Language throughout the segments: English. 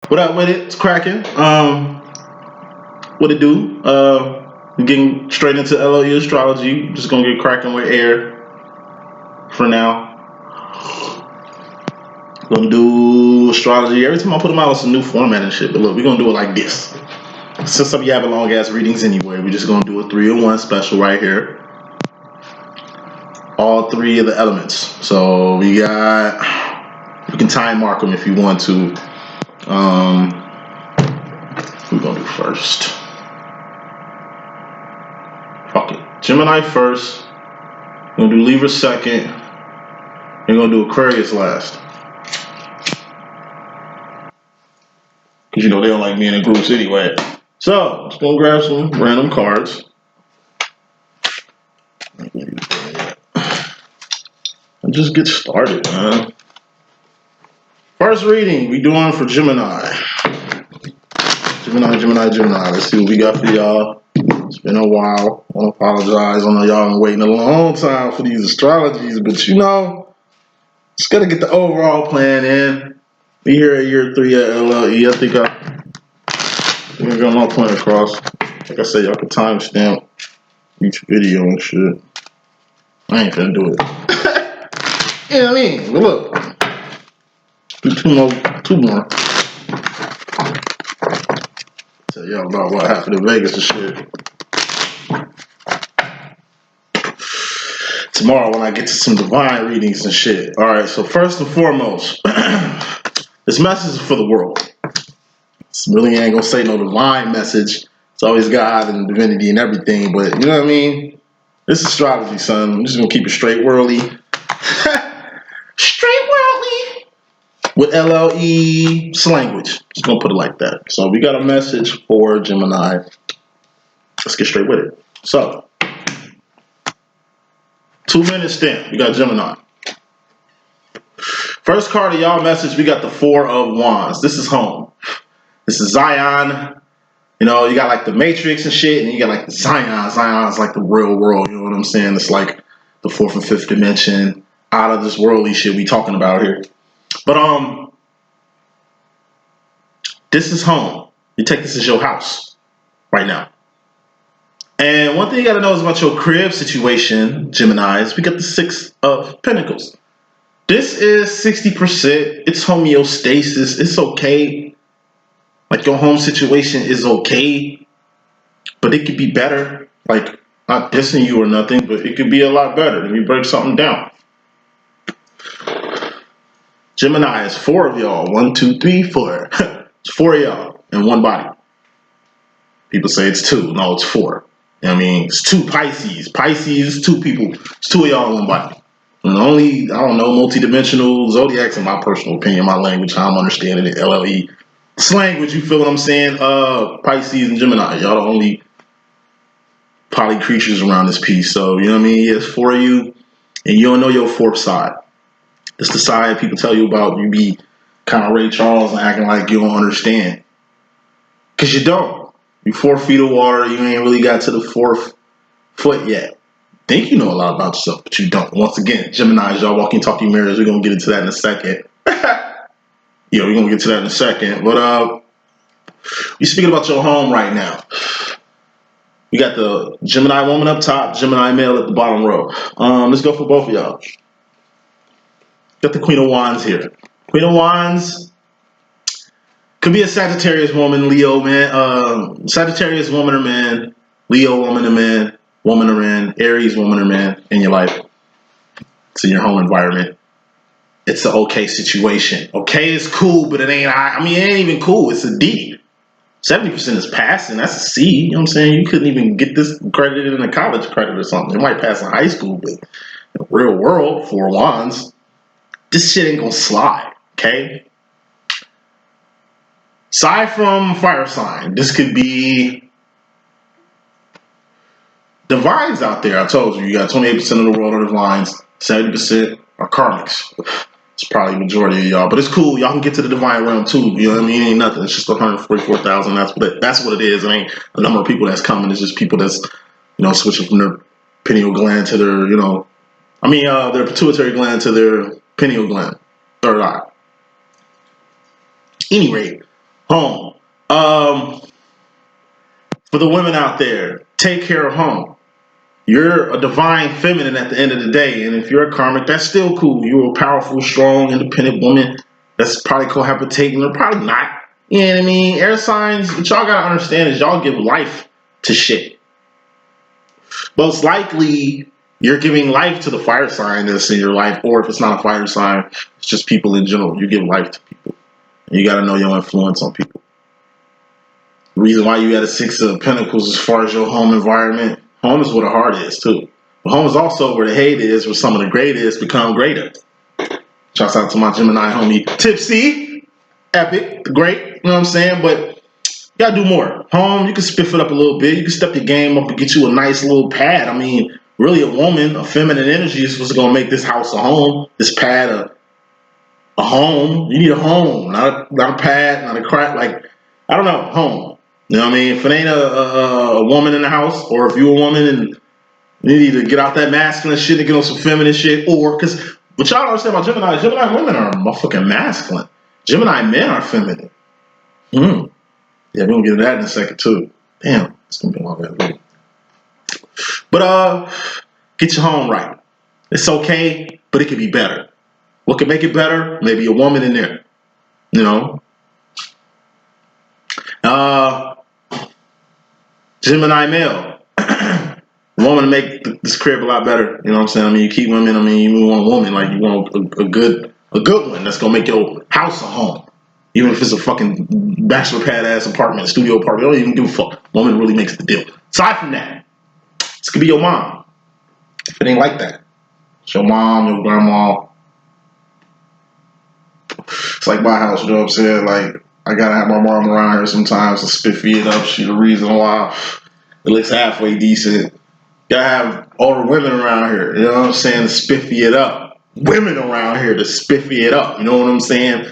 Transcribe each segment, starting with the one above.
What up with it? It's cracking. What it do? We're getting straight into LLE.Astrology. Just gonna get cracking with air for now. Gonna do astrology. Every time I put them out, it's a new format and shit. But look, we're gonna do it like this. Since some of you having long ass readings anyway, we're just gonna do a 3-in-1 special right here. All three of the elements. So we got. You can time mark them if you want to. We're gonna do first. Fuck it. Gemini first. We're gonna do Libra second. We're gonna do Aquarius last. Cause you know they don't like being in groups anyway. So just gonna grab some random cards. And just get started, man. First reading we doing for Gemini. Gemini. Let's see what we got for y'all. It's been a while. I want to apologize. I know y'all been waiting a long time for these astrologies, but you know, just gotta get the overall plan in. We here at year 3 at LLE. I think I got my point across. Like I said, y'all can timestamp each video and shit. I ain't gonna do it. You know what I mean? But look, do two more. Tell y'all about what happened in Vegas and shit. Tomorrow when I get to some divine readings and shit. Alright, so first and foremost, this message is for the world. This really ain't gonna say no divine message. It's always God and divinity and everything, but you know what I mean? This is astrology, son. I'm just gonna keep it straight worldly. Straight worldly with LLE language. Just gonna put it like that. So we got a message for Gemini. Let's get straight with it. So 2-minute stamp. We got Gemini. First card of y'all message, we got the 4 of Wands. This is home. This is Zion. You know, you got like the Matrix and shit, and you got like the Zion. Zion's like the real world, you know what I'm saying? It's like the 4th and 5th dimension, out of this worldly shit we talking about here. But this is home. You take this as your house right now. And one thing you gotta know is about your crib situation, Geminis. We got the 6 of Pentacles. This is 60%. It's homeostasis. It's okay. Like your home situation is okay, but it could be better. Like not dissing you or nothing, but it could be a lot better if you break something down. Gemini is 4 of y'all. 1, 2, 3, 4. It's 4 of y'all in one body. People say it's 2. No, it's 4. You know what I mean? It's 2 Pisces. Pisces, 2 people. It's 2 of y'all in one body. And only, I don't know, multidimensional zodiacs in my personal opinion, my language, how I'm understanding it, LLE. Language, you feel what I'm saying? Pisces and Gemini, y'all the only poly creatures around this piece. So, you know what I mean? It's 4 of you, and you don't know your 4th side. It's the side people tell you about. You be kind of Ray Charles and acting like you don't understand. Because you don't. You 4 feet of water, you ain't really got to the 4th foot yet. Think you know a lot about yourself, but you don't. Once again, Gemini, y'all walking talking mirrors. We're going to get into that in a second. Yeah, we're going to get to that in a second. But we're speaking about your home right now. We got the Gemini woman up top, Gemini male at the bottom row. Let's go for both of y'all. Got the Queen of Wands here. Queen of Wands could be a Sagittarius woman, Leo man. Sagittarius woman or man, Leo woman or man, Aries woman or man in your life. It's in your home environment. It's an okay situation. Okay is cool, but it ain't, I mean, it ain't even cool. It's a D. 70% is passing. That's a C. You know what I'm saying? You couldn't even get this credited in a college credit or something. It might pass in high school, but in the real world, 4 Wands, this shit ain't gonna slide, okay? Aside from fire sign, this could be divines out there. I told you got 28% of the world are divines, 70% are karmics. It's probably the majority of y'all, but it's cool. Y'all can get to the divine realm too. You know what I mean? It ain't nothing. It's just 144,000. That's what it is. It ain't a number of people that's coming. It's just people that's, you know, switching from their pineal gland to their, you know, their pituitary gland to their pineal gland, third eye. Any rate, Home. For the women out there, take care of home. You're a divine feminine at the end of the day, and if you're a karmic, that's still cool. You're a powerful, strong, independent woman that's probably cohabitating or probably not. You know what I mean? Air signs, what y'all gotta understand is y'all give life to shit. Most likely, you're giving life to the fire sign that's in your life, or if it's not a fire sign, it's just people in general. You give life to people. And you gotta know your influence on people. The reason why you got a 6 of Pentacles as far as your home environment, home is where the heart is too. But home is also where the hate is, where some of the great is become greater. Shouts out to my Gemini homie Tipsy, epic, great, you know what I'm saying? But you gotta do more. Home, you can spiff it up a little bit. You can step your game up and get you a nice little pad. I mean, really a woman, a feminine energy is what's gonna make this house a home, this pad a home. You need a home, not a pad, not a crack, like, I don't know, home. You know what I mean? If it ain't a woman in the house, or if you're a woman and you need to get out that masculine shit and get on some feminine shit, or, because what y'all don't understand about Gemini women are motherfucking masculine. Gemini men are feminine. Yeah, we're gonna get into that in a second too. Damn, it's gonna be a long video. But get your home right. It's okay, but it could be better. What could make it better? Maybe a woman in there. You know? Gemini male. Woman to make this crib a lot better. You know what I'm saying? I mean, you keep women. I mean, you want a woman, like you want a good one that's gonna make your house a home. Even if it's a fucking bachelor pad ass apartment, studio apartment, don't even give a fuck. Woman really makes the deal. Aside from that, this could be your mom. If it ain't like that, it's your mom, your grandma. It's like my house. You know what I'm saying? Like, I gotta have my mom around here sometimes to spiffy it up. She's the reason why it looks halfway decent. Gotta have older women around here, you know what I'm saying, to spiffy it up. Women around here to spiffy it up, you know what I'm saying?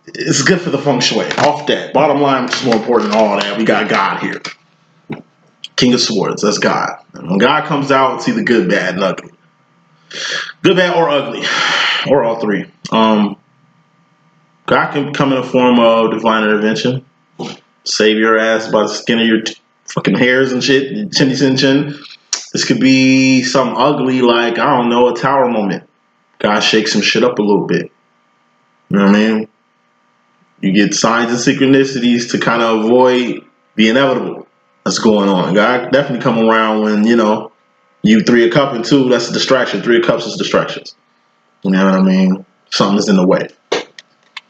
It's good for the feng shui. Off that. Bottom line, which is more important than all that, we got God here. King of Swords, that's God. And when God comes out, it's either good, bad, and ugly. Good, bad, or ugly. Or all three. God can come in a form of divine intervention. Save your ass by the skin of your fucking hairs and shit. Chinny chin chin. This could be something ugly like, I don't know, a tower moment. God shakes some shit up a little bit. You know what I mean? You get signs and synchronicities to kind of avoid the inevitable that's going on. God definitely come around when, you know, you 3 of cups and 2, that's a distraction. 3 of cups is distractions. You know what I mean? Something's in the way.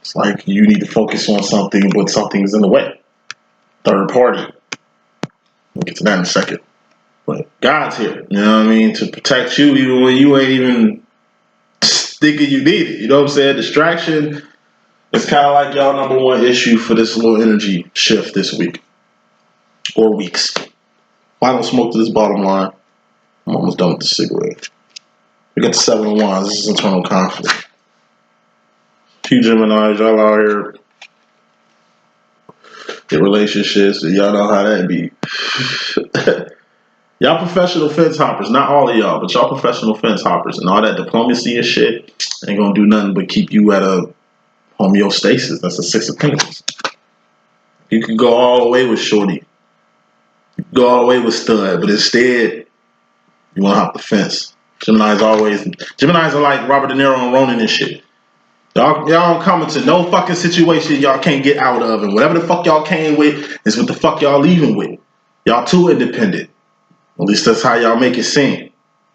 It's like you need to focus on something, but something's in the way. Third party. We'll get to that in a second. But God's here, you know what I mean, to protect you even when you ain't even thinking you need it. You know what I'm saying? Distraction is kind of like y'all number one issue for this little energy shift this week. Or weeks. I don't smoke to this bottom line. I'm almost done with the cigarette. We got the 7 of Wands. This is internal conflict. Few Geminis, y'all out here in relationships, and y'all know how that be. Y'all professional fence hoppers, not all of y'all, but y'all professional fence hoppers, and all that diplomacy and shit ain't gonna do nothing but keep you at a homeostasis. That's a 6 of Pentacles. You can go all the way with Shorty, you can go all the way with Stud, but instead, you wanna hop the fence. Geminis are like Robert De Niro and Ronin and shit. Y'all don't come into no fucking situation y'all can't get out of, and whatever the fuck y'all came with is what the fuck y'all leaving with. Y'all too independent. At least that's how y'all make it seem.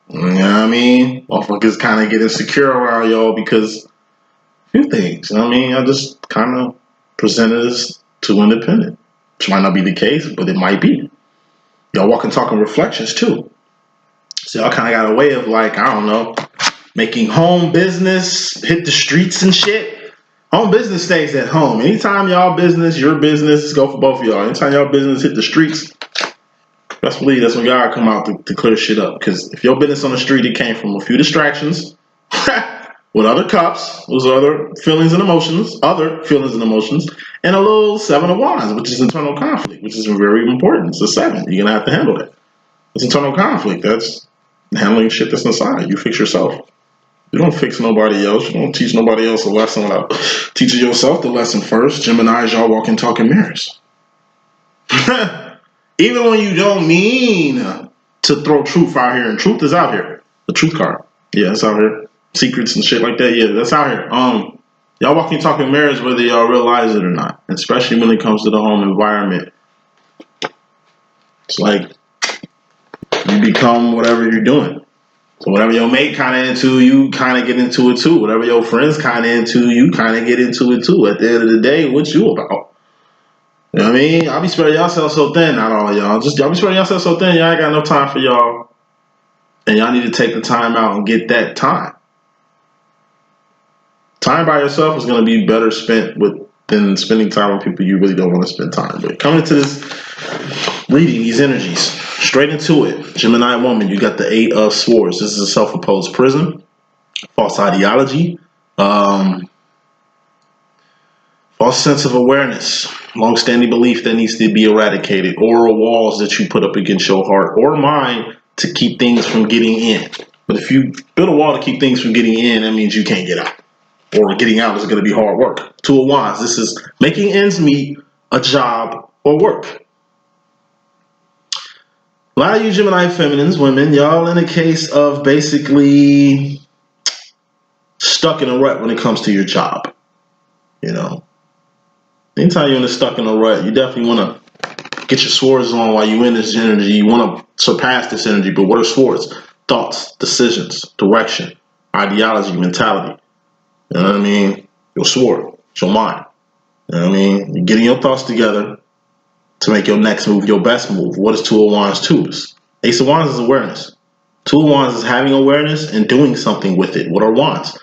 You know what I mean? Motherfuckers kind of get insecure around y'all because a few things. You know what I mean? I just kind of presented as too independent. Which might not be the case, but it might be. Y'all walking, talking reflections too. So y'all kind of got a way of, like, I don't know, making home business hit the streets and shit. Home business stays at home. Anytime y'all business, your business, go for both of y'all. Anytime y'all business hit the streets, best believe that's when God come out to clear shit up. Because if your business on the street, it came from a few distractions with other cups, those other feelings and emotions, and a little 7 of Wands, which is internal conflict, which is very important. It's a 7. You're going to have to handle that. It's internal conflict. That's handling shit that's inside. You fix yourself. You don't fix nobody else. You don't teach nobody else a lesson without teaching yourself the lesson first. Geminis, y'all walking, talking mirrors. Even when you don't mean to throw truth out here, and truth is out here. The truth card. Yeah, it's out here. Secrets and shit like that. Yeah, that's out here. Y'all walking, talking mirrors, whether y'all realize it or not. Especially when it comes to the home environment. It's like you become whatever you're doing. So whatever your mate kind of into, you kind of get into it too. Whatever your friends kind of into, you kind of get into it too. At the end of the day, what you about? You know what I mean? Y'all be spreading yourself so thin. Not all of y'all. Just y'all be spreading yourself so thin. Y'all ain't got enough time for y'all. And y'all need to take the time out and get that time. Time by yourself is going to be better spent than spending time with people you really don't want to spend time with. Coming into this reading, these energies, straight into it. Gemini woman, you got the 8 of Swords. This is a self-imposed prison, false ideology, false sense of awareness, long-standing belief that needs to be eradicated, oral walls that you put up against your heart or mind to keep things from getting in. But if you build a wall to keep things from getting in, that means you can't get out. Or getting out is going to be hard work. 2 of Wands, this is making ends meet, a job, or work. A lot of you Gemini feminines, women, y'all in a case of basically stuck in a rut when it comes to your job. You know, anytime you're stuck in a rut, you definitely want to get your swords on while you're in this energy. You want to surpass this energy. But what are swords? Thoughts, decisions, direction, ideology, mentality. You know what I mean? Your sword, it's your mind. You know what I mean? You're getting your thoughts together to make your next move, your best move. What is 2 of Wands 2? Ace of Wands is awareness. 2 of Wands is having awareness and doing something with it. What are Wands?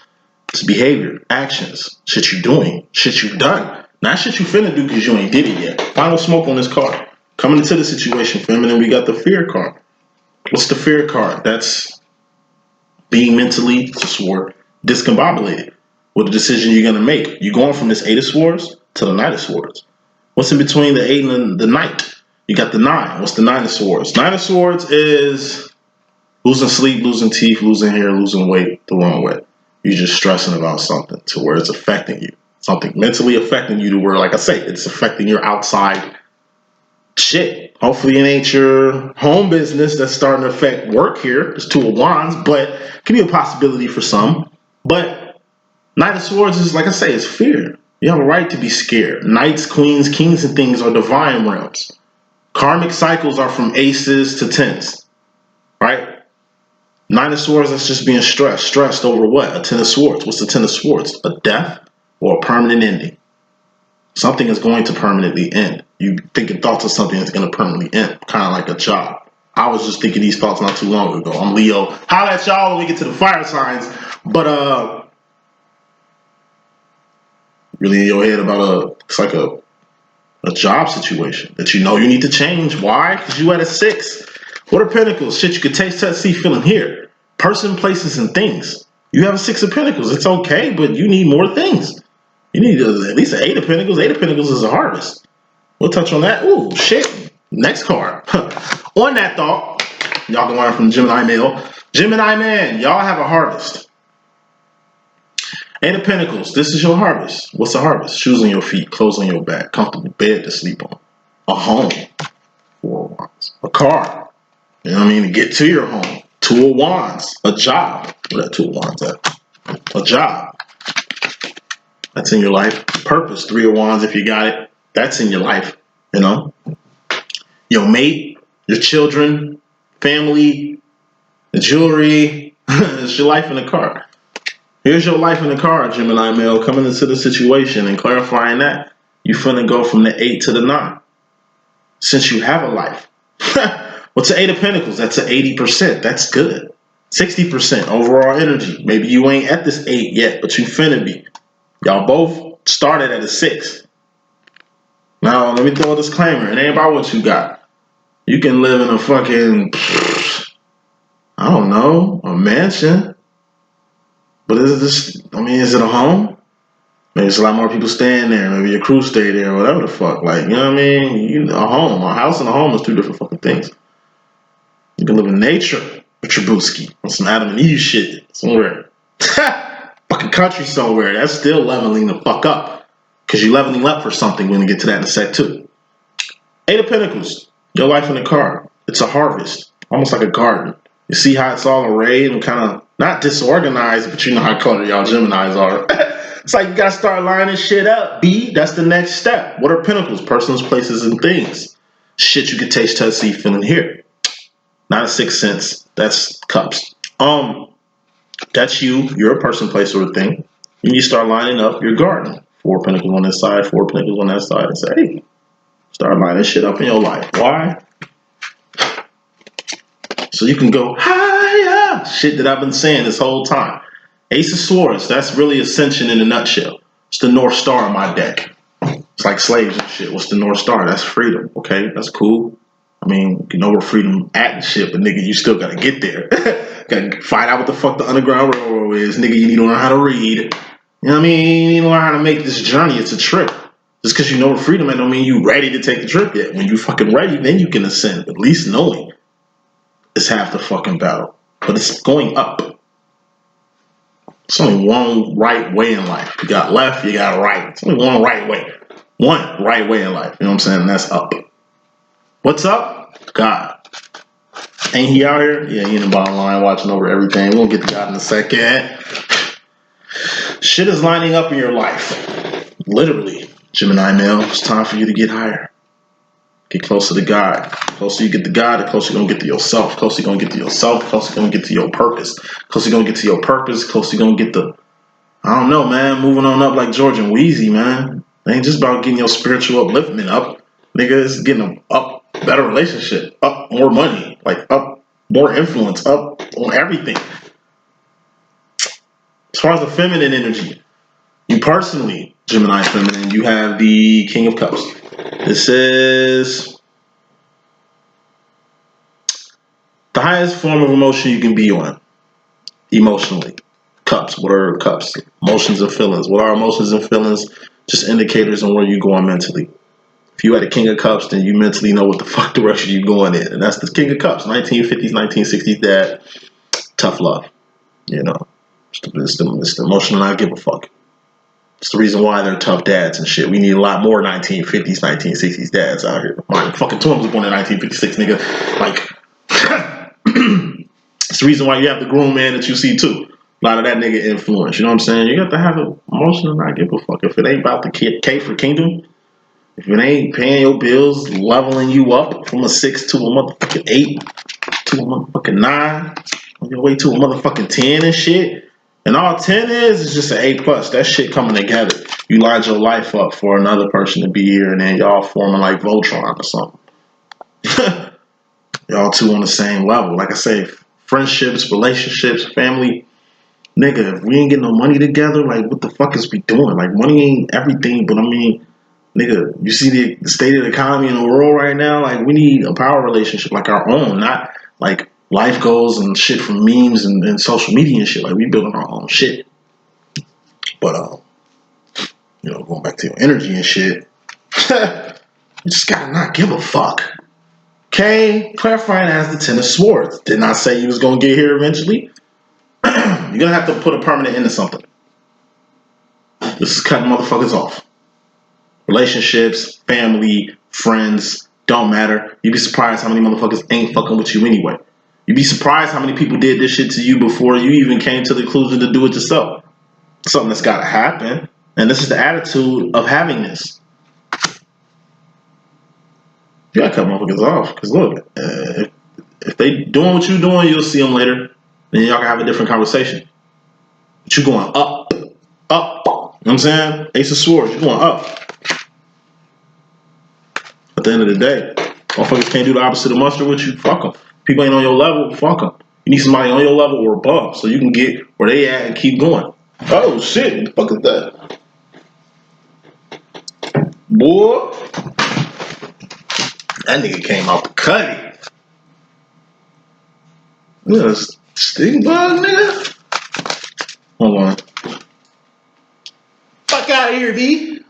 It's behavior, actions, shit you're doing, shit you've done. Not shit you finna do because you ain't did it yet. Final smoke on this card. Coming into the situation, feminine, we got the fear card. What's the fear card? That's being mentally, it's a sword, discombobulated with the decision you're going to make. You're going from this 8 of Swords to the Knight of Swords. What's in between the 8 and the Knight? You got the 9. What's the 9 of Swords? 9 of Swords is losing sleep, losing teeth, losing hair, losing weight the wrong way. You're just stressing about something to where it's affecting you. Something mentally affecting you to where, like I say, it's affecting your outside shit. Hopefully it ain't your home business that's starting to affect work here. There's 2 of Wands, but it can be a possibility for some. But Knight of Swords is, like I say, it's fear. You have a right to be scared. Knights, queens, kings, and things are divine realms. Karmic cycles are from aces to 10s, right? 9 of Swords, that's just being stressed. Stressed over what? A 10 of Swords. What's the 10 of Swords? A death or a permanent ending. Something is going to permanently end. You thinking thoughts of something that's going to permanently end. Kind of like a job. I was just thinking these thoughts not too long ago. I'm Leo. Holla at y'all when we get to the fire signs. But really in your head about it's like a job situation that you know you need to change. Why? Because you at a 6. What are Pentacles? Shit you could taste, touch, see, feel, and hear. Person, places, and things. You have a 6 of Pentacles. It's okay, but you need more things. You need at least an 8 of Pentacles. 8 of Pentacles is a harvest. We'll touch on that. Ooh, shit. Next card. On that thought, y'all can learn from Gemini male. Gemini man, y'all have a harvest. 8 of Pentacles, this is your harvest. What's a harvest? Shoes on your feet, clothes on your back, comfortable bed to sleep on, a home, 4 of Wands, a car, you know what I mean, to get to your home, 2 of Wands, a job. Where that 2 of Wands at? A job. That's in your life. Purpose, 3 of Wands if you got it. That's in your life, you know. Your mate, your children, family, the jewelry. It's your life in the car. Here's your life in the car, Gemini male, coming into the situation and clarifying that. You finna go from the 8 to the 9. Since you have a life. What's the 8 of Pentacles? That's an 80%. That's good. 60% overall energy. Maybe you ain't at this 8 yet, but you finna be. Y'all both started at a 6. Now, let me throw a disclaimer. It ain't about what you got. You can live in a fucking, I don't know, a mansion. But is it a home? Maybe it's a lot more people staying there. Maybe your crew stay there or whatever the fuck. Like, you know what I mean? A home. A house and a home is 2 different fucking things. You can live in nature with your booski on some Adam and Eve shit somewhere. Fucking country somewhere. That's still leveling the fuck up. Because you're leveling up for something. We're going to get to that in a sec too. Eight of Pentacles. Your life in the card. It's a harvest. Almost like a garden. You see how it's all arrayed and kind of not disorganized, but you know how color y'all Geminis are. It's like you got to start lining shit up, B. That's the next step. What are Pentacles? Persons, places, and things. Shit you can taste, touch, see, feel, and hear. Not a sixth sense. That's Cups. That's you. You're a person, place, or a thing. And you start lining up your garden. Four Pentacles on this side, four Pentacles on that side. And say, hey, start lining shit up in your life. Why? So you can go higher. Shit that I've been saying this whole time. Ace of Swords. That's really Ascension in a nutshell. It's the North Star on my deck. It's like slaves and shit. What's the North Star? That's freedom. Okay, that's cool. I mean, you know where freedom at and shit, but nigga, you still gotta get there. Gotta find out what the fuck the Underground Railroad is. Nigga, you need to learn how to read. You know what I mean? You need to learn how to make this journey. It's a trip. Just because you know where freedom is don't mean you ready to take the trip yet. When you fucking ready, then you can ascend. At least knowing is half the fucking battle. But it's going up. It's only one right way in life. You got left, you got right. It's only one right way. One right way in life. You know what I'm saying? And that's up. What's up? God. Ain't he out here? Yeah, he in the bottom line watching over everything. We'll get to God in a second. Shit is lining up in your life. Literally. Gemini male, it's time for you to get higher. Get closer to God. The closer you get to God, the closer you're going to get to yourself. The closer you're going to get to yourself, the closer you're going to get to your purpose. The closer you're going to get to your purpose, the closer you're going to get the, I don't know, man, moving on up like George and Wheezy, man. It ain't just about getting your spiritual upliftment up. Nigga, it's getting up, better relationship, up more money, like up more influence, up on everything. As far as the feminine energy, you personally, Gemini feminine, you have the King of Cups. This is the highest form of emotion you can be on, emotionally. Cups, what are cups? Emotions and feelings. What are emotions and feelings? Just indicators on where you're going mentally. If you had a King of Cups, then you mentally know what the fuck direction you're going in. And that's the King of Cups, 1950s, 1960s dad. Tough love. You know, it's the emotional not give a fuck. It's the reason why they're tough dads and shit. We need a lot more 1950s, 1960s dads out here. My fucking twin was born in 1956, nigga. Like, it's the reason why you have the groom man that you see too. A lot of that nigga influence. You know what I'm saying? You got to have an emotional not give a fuck. If it ain't about the K for kingdom, if it ain't paying your bills, leveling you up from a 6 to a motherfucking 8 to a motherfucking 9, on your way to a motherfucking 10 and shit. And all 10 is just an A plus. That shit coming together. You lined your life up for another person to be here, and then y'all forming like Voltron or something. Y'all two on the same level. Like I say, friendships, relationships, family. Nigga, if we ain't getting no money together, like what the fuck is we doing? Like money ain't everything, but I mean, nigga, you see the state of the economy in the world right now? Like we need a power relationship like our own, not like life goals and shit from memes and social media and shit. Like we building our own shit. But you know, going back to your energy and shit, you just gotta not give a fuck. Okay, clarifying as the Ten of Swords. Did not say you was gonna get here eventually. You're gonna have to put a permanent end to something. This is cutting motherfuckers off. Relationships, family, friends, don't matter. You'd be surprised how many motherfuckers ain't fucking with you anyway. You'd be surprised how many people did this shit to you before you even came to the conclusion to do it yourself. Something that's gotta happen. And this is the attitude of having this. You gotta cut motherfuckers off. Because look, if they doing what you doing, you'll see them later. Then y'all can have a different conversation. But you going up, up. You know what I'm saying? Ace of Swords, you're going up. At the end of the day, motherfuckers can't do the opposite of mustard with you. Fuck them. People ain't on your level. Fuck them. You need somebody on your level or above so you can get where they at and keep going. Oh shit! What the fuck is that? Boy, that nigga came out the cutty. Yeah, sting bug, nigga. Hold on. Fuck out of here, B.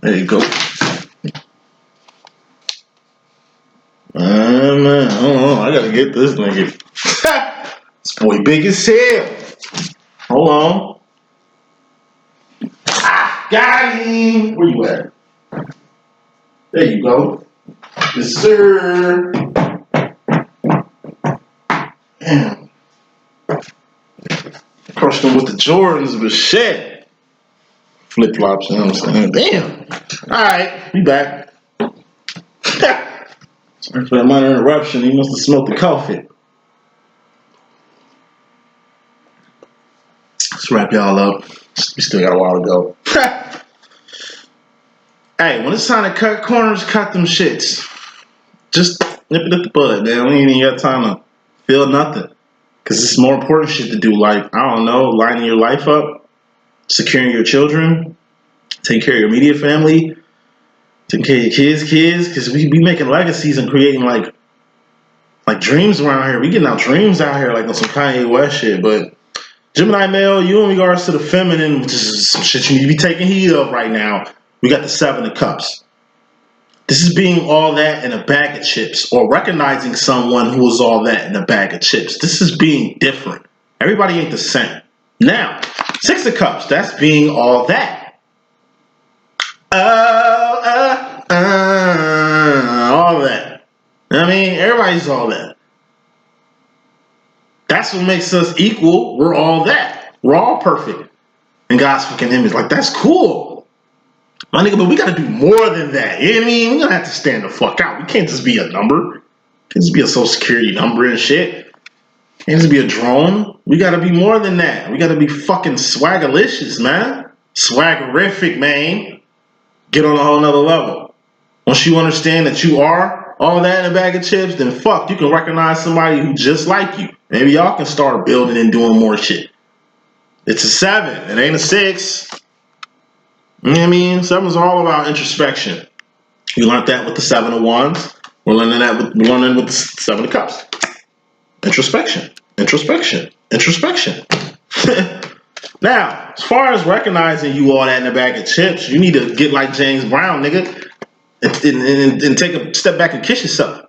There you go. Man, hold on. I gotta get this nigga. This boy big as hell. Hold on. Got him. Where you at? There you go. Yes, sir. Damn. Crushed him with the Jordans, but shit. Flip flops, you know what I'm saying? Damn. Alright, we back. Sorry for that minor interruption. He must have smelled the coffee. Let's wrap y'all up. We still got a while to go. Hey, when it's time to cut corners, cut them shits. Just nip it at the bud, man. We ain't even got time to feel nothing. Because it's more important shit to do, like, I don't know, lining your life up, securing your children, taking care of your immediate family, taking care of your kids, because we be making legacies and creating, like dreams around here. We getting out dreams out here, like on some Kanye West shit, but Gemini male, you in regards to the feminine, which is some shit you need to be taking heed of right now, we got the 7 of Cups. This is being all that in a bag of chips, or recognizing someone who is all that in a bag of chips. This is being different. Everybody ain't the same. Now, 6 of Cups, that's being all that. All that. I mean, everybody's all that. That's what makes us equal. We're all that. We're all perfect in God's fucking image. Like, that's cool. My nigga, but we gotta do more than that. You know what I mean? We're gonna have to stand the fuck out. We can't just be a number. We can't just be a social security number and shit. We can't just be a drone. We gotta be more than that. We gotta be fucking swagalicious, man. Swaggerific, man. Get on a whole nother level. Once you understand that you are all that in a bag of chips, then fuck, you can recognize somebody who just like you. Maybe y'all can start building and doing more shit. It's a 7. It ain't a 6. You know what I mean? 7's all about introspection. You learned that with the 7 of Wands. We're learning with the 7 of Cups. Introspection. Now, as far as recognizing you all that in a bag of chips, you need to get like James Brown, nigga, and take a step back and kiss yourself.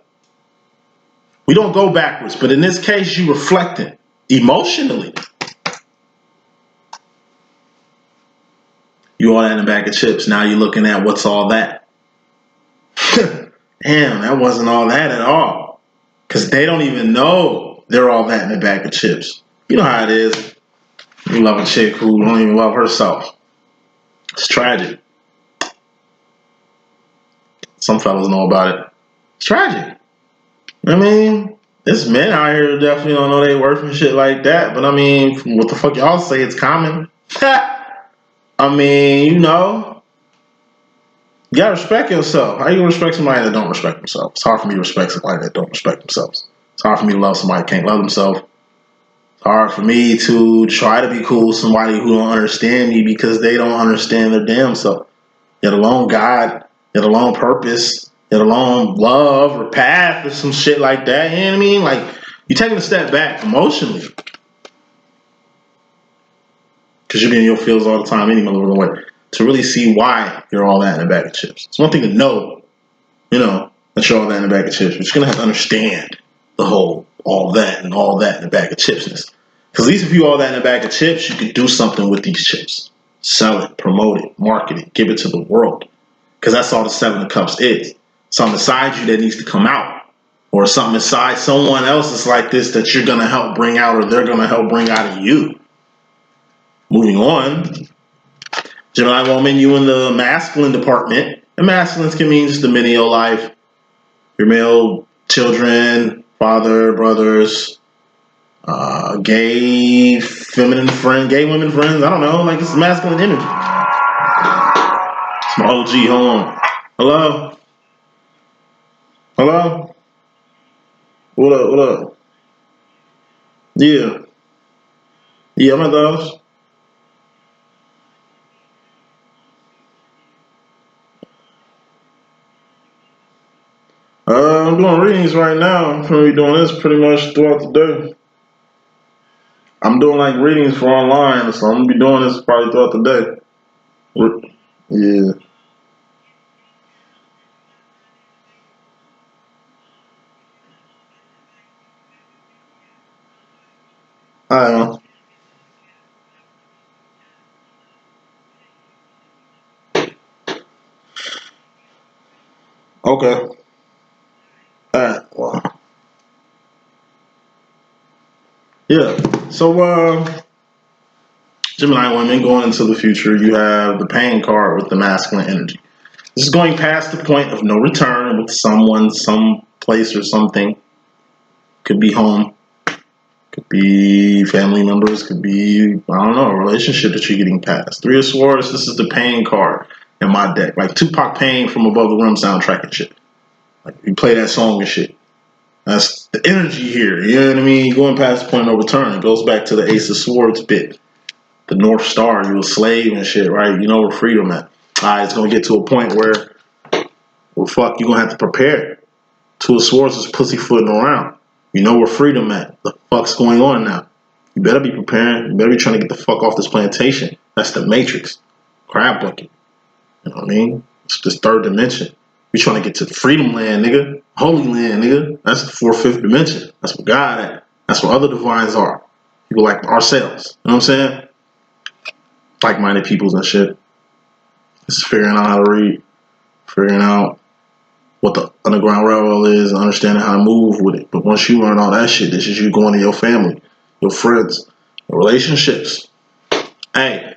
We don't go backwards, but in this case, you reflecting emotionally. You all that in a bag of chips. Now you're looking at what's all that. Damn, that wasn't all that at all. Because they don't even know they're all that in a bag of chips. You know how it is. You love a chick who don't even love herself. It's tragic. Some fellas know about it. It's tragic. I mean, there's men out here who definitely don't know their worth and shit like that. But I mean, what the fuck y'all say, it's common. I mean, you know, you gotta respect yourself. How you gonna respect somebody that don't respect themselves? It's hard for me to respect somebody that don't respect themselves. It's hard for me to love somebody that can't love themselves. It's hard for me to try to be cool with somebody who don't understand me because they don't understand their damn self. Yet alone God, yet alone purpose, yet alone love or path or some shit like that. You know what I mean? Like, you're taking a step back emotionally. Because you're being in your feels all the time any motherfucking way. To really see why you're all that in a bag of chips. It's one thing to know, you know, that you're all that in a bag of chips, but you're going to have to understand the whole all that in a bag of chipsness. Because at least if you all that in a bag of chips, you could do something with these chips. Sell it, promote it, market it, give it to the world. Because that's all the 7 of Cups is. Something inside you that needs to come out. Or something inside someone else that's like this that you're going to help bring out or they're going to help bring out of you. Moving on. Gemini Woman, you in the masculine department. And masculines can mean just the men in your life. Your male children, father, brothers, gay, feminine friend, gay women friends. I don't know. Like, it's masculine energy. It's my OG. Hold on. Hello? Hello? What up? What up? Yeah. Yeah, I'm at those. I'm doing readings right now. I'm going to be doing this pretty much throughout the day. I'm doing like readings for online, so I'm going to be doing this probably throughout the day. Yeah. Okay. Well, yeah. So, Gemini women going into the future, you have the pain card with the masculine energy. This is going past the point of no return with someone, some place, or something. Could be home, could be family members, could be, I don't know, a relationship that you're getting past. Three of Swords, this is the pain card in my deck. Like Tupac Pain from Above the Rim soundtrack and shit. Like you play that song and shit. That's the energy here. You know what I mean? Going past the point of no return. It goes back to the Ace of Swords bit. The North Star, you a slave and shit, right? You know where freedom at. Alright, it's gonna get to a point where, well, fuck, you're gonna have to prepare. Two of Swords is pussyfooting around. You know where freedom at. The fuck's going on now? You better be preparing. You better be trying to get the fuck off this plantation. That's the Matrix. Crab bucket. You know what I mean? It's this third dimension. We trying to get to freedom land, nigga. Holy land, nigga. That's the fourth, fifth dimension. That's where God at. That's where other divines are. People like ourselves. You know what I'm saying? Like-minded peoples and shit. Just figuring out how to read. Figuring out what the Underground Railroad is and understanding how to move with it. But once you learn all that shit, this is you going to your family, your friends, your relationships. Hey,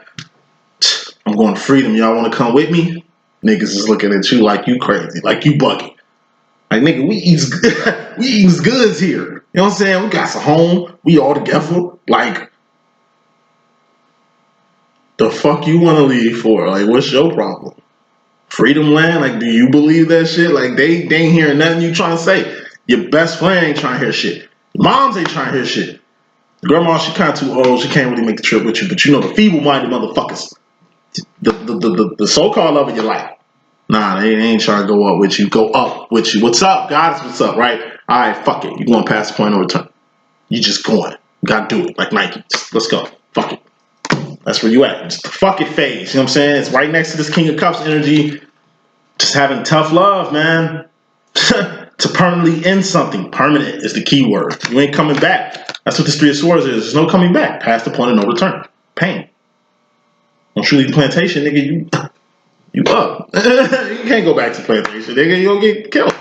I'm going to freedom. Y'all want to come with me? Niggas is looking at you like you crazy, like you bugging. Like, nigga, we eat goods here. You know what I'm saying? We got some home. We all together. Like, the fuck you want to leave for? Like, what's your problem? Freedom land? Like, do you believe that shit? Like, they ain't hearing nothing you trying to say. Your best friend ain't trying to hear shit. Your moms ain't trying to hear shit. Grandma, she kind of too old. She can't really make the trip with you. But you know the feeble-minded motherfuckers. The so-called love of your life. Nah, they ain't trying to go up with you. Go up with you. What's up? God is what's up, right? All right, fuck it. You going past the point of return. You just going. You got to do it. Like Nike. Just, let's go. Fuck it. That's where you at. Just the fuck it phase. You know what I'm saying? It's right next to this King of Cups energy. Just having tough love, man. To permanently end something. Permanent is the key word. You ain't coming back. That's what this Three of Swords is. There's no coming back. Past the point of no return. Pain. Once you leave the plantation, nigga, you up. You can't go back to plantation, nigga. You'll get killed.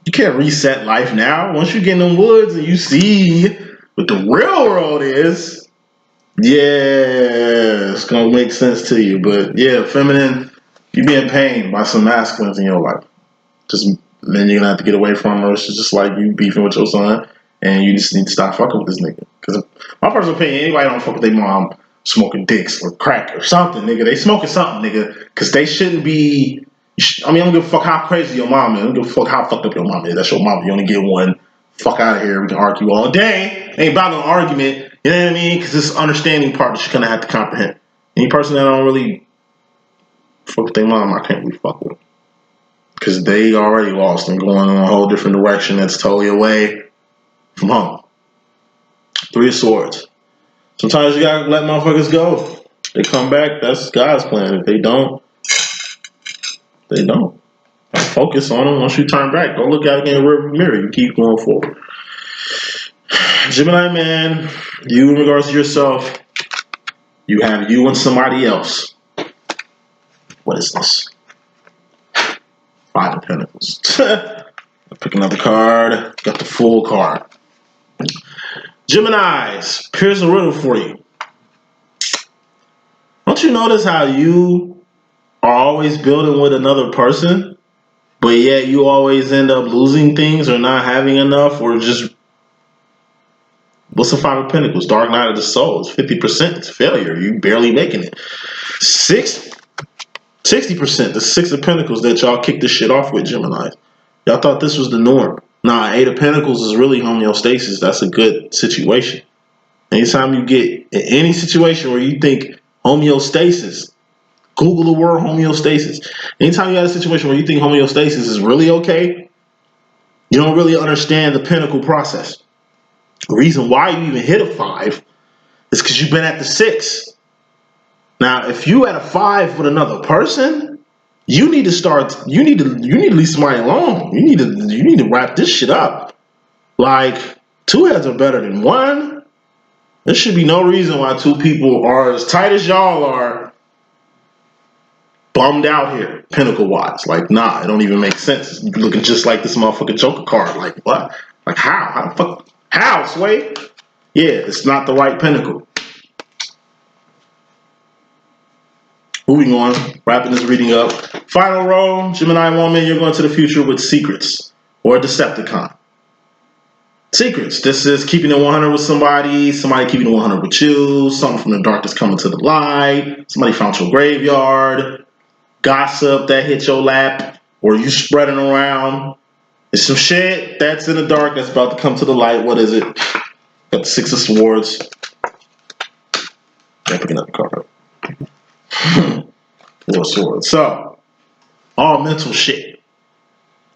You can't reset life now. Once you get in the woods and you see what the real world is, yeah, it's gonna make sense to you. But yeah, feminine, you be in pain by some masculines in your life. Just then you're gonna have to get away from her. It's just like you beefing with your son, and you just need to stop fucking with this nigga. Because my personal opinion, anybody don't fuck with their mom smoking dicks or crack or something, nigga. They smoking something, nigga. Because they shouldn't be. I mean, I don't give a fuck how crazy your mom is. I don't give a fuck how fucked up your mom is. That's your mom. You only get one. Fuck out of here. We can argue all day. Ain't about no argument. You know what I mean? Because this understanding part that you're gonna have to comprehend. Any person that don't really fuck with their mom, I can't really fuck with. Because they already lost and going in a whole different direction that's totally away from home. Three of Swords. Sometimes you gotta let motherfuckers go. They come back, that's God's plan. If they don't, they don't. Focus on them. Once you turn back, don't look out in the rearview mirror. You keep going forward. Gemini man, you in regards to yourself, you have you and somebody else. What is this? Five of Pentacles. Pick another card. Got the full card. Geminis, here's a riddle for you. Don't you notice how you are always building with another person, but yet you always end up losing things or not having enough or just... What's the Five of Pentacles? Dark night of the soul. It's 50%. It's failure. You barely making it. 60%. The Six of Pentacles that y'all kicked this shit off with, Gemini. Y'all thought this was the norm. Nah, Eight of Pentacles is really homeostasis. That's a good situation. Anytime you get in any situation where you think homeostasis, Google the word homeostasis. Anytime you have a situation where you think homeostasis is really okay, you don't really understand the pinnacle process. The reason why you even hit a 5 is because you've been at the 6. Now, if you at a 5 with another person, you need to start. You need to leave somebody alone. You need to wrap this shit up. Like, 2 heads are better than 1. There should be no reason why 2 people are as tight as y'all are, bummed out here, pinnacle wise. Like, nah, it don't even make sense. You're looking just like this motherfucking Joker card. Like, what? Like, how? How the fuck? How, Sway? Yeah, it's not the right pinnacle. Moving on, wrapping this reading up. Final row, Gemini Woman, you're going to the future with secrets or a Decepticon. Secrets. This is keeping it 100 with somebody keeping it 100 with you, something from the darkness coming to the light, somebody found your graveyard, gossip that hit your lap, or you spreading around. It's some shit that's in the dark that's about to come to the light. What is it? Got the Six of Swords. I'm picking up the card. Four of Swords. So, all mental shit.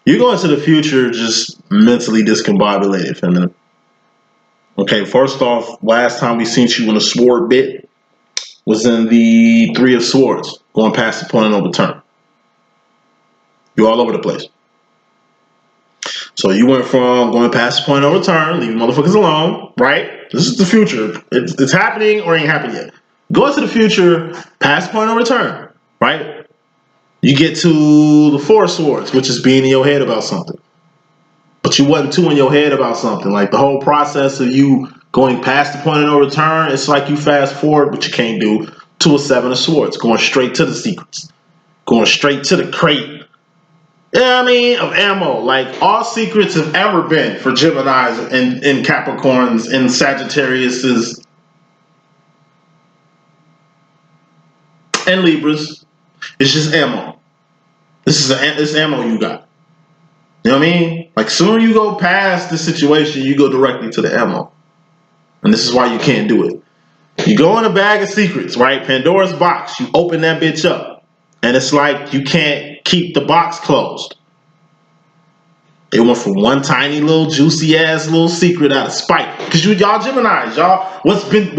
You go into the future just mentally discombobulated, feminine. Okay, first off, last time we seen you in a sword bit was in the Three of Swords, going past the point of no return. You're all over the place. So you went from going past the point of no return, leaving motherfuckers alone, right? This is the future. It's happening or ain't happened yet. Go into the future, past the point of no return, right? You get to the Four of Swords, which is being in your head about something. But you wasn't too in your head about something. Like the whole process of you going past the point of no return, it's like you fast forward, but you can't do, to a Seven of Swords, going straight to the secrets, going straight to the crate. Yeah, I mean, of ammo. Like all secrets have ever been for Geminis and Capricorns and Sagittariuses and Libras. It's just ammo. This ammo you got. You know what I mean? Like sooner you go past the situation, you go directly to the ammo. And this is why you can't do it. You go in a bag of secrets, right? Pandora's box. You open that bitch up. And it's like you can't keep the box closed. It went from one tiny little juicy ass little secret out of spite. Because y'all Geminis, y'all, what's getting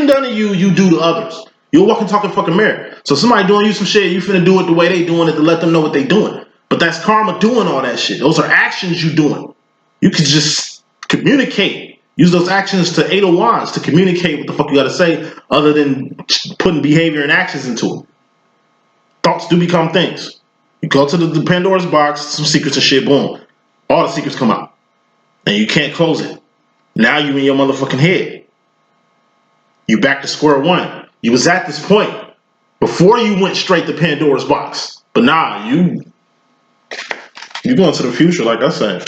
done to you, you do to others. You're a walking, talking fucking mirror. So somebody doing you some shit, you finna do it the way they doing it to let them know what they doing. But that's karma doing all that shit. Those are actions you doing. You can just communicate. Use those actions to Eight of Wands to communicate what the fuck you gotta say, other than putting behavior and actions into it. Thoughts do become things. You go to the Pandora's box, some secrets and shit, boom. All the secrets come out. And you can't close it. Now you in your motherfucking head. You back to square one. You was at this point before you went straight to Pandora's box. But nah, you going to the future, like I said.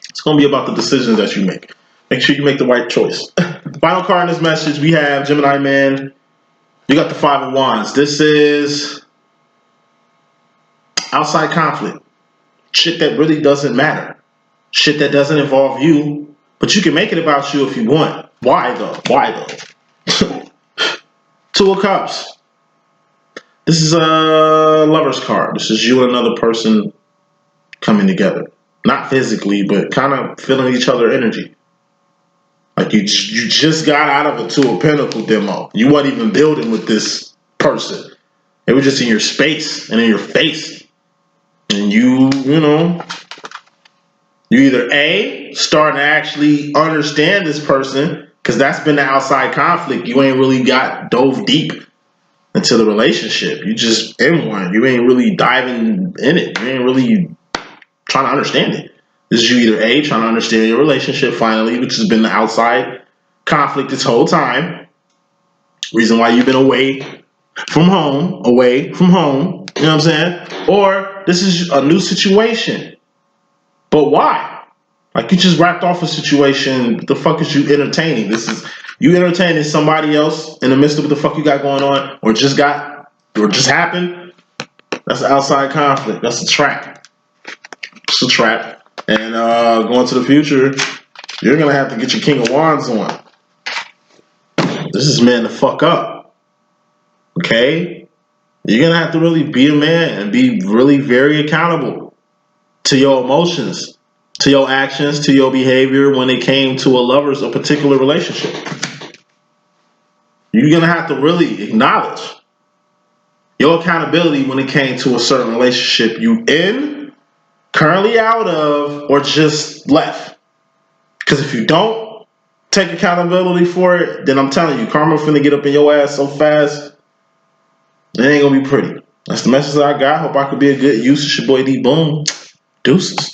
It's going to be about the decisions that you make. Make sure you make the right choice. Final card in this message, we have Gemini Man. You got the Five of Wands. This is outside conflict. Shit that really doesn't matter. Shit that doesn't involve you. But you can make it about you if you want. Why though? Why though? Two of Cups. This is a lover's card. This is you and another person coming together. Not physically, but kind of feeling each other energy. Like you just got out of a Two of Pentacles demo. You weren't even building with this person. They were just in your space and in your face. And you know, you either A, starting to actually understand this person, because that's been the outside conflict. You ain't really got dove deep into the relationship. You just in one. You ain't really diving in it. You ain't really trying to understand it. This is you either A, trying to understand your relationship finally, which has been the outside conflict this whole time. Reason why you've been away from home. You know what I'm saying? Or this is a new situation. But why? Like you just wrapped off a situation. What the fuck is you entertaining? This is you entertaining somebody else in the midst of what the fuck you got going on, or just happened. That's an outside conflict. That's a trap. It's a trap. And going to the future, you're gonna have to get your King of Wands on. This is man to fuck up. Okay? You're gonna have to really be a man and be really very accountable to your emotions, to your actions, to your behavior when it came to a particular relationship. You're gonna have to really acknowledge your accountability when it came to a certain relationship you in, currently out of, or just left. Because if you don't take accountability for it, then I'm telling you, karma finna get up in your ass so fast. It ain't gonna be pretty. That's the message I got. Hope I could be a good use. It's your boy D.Boom. Deuces.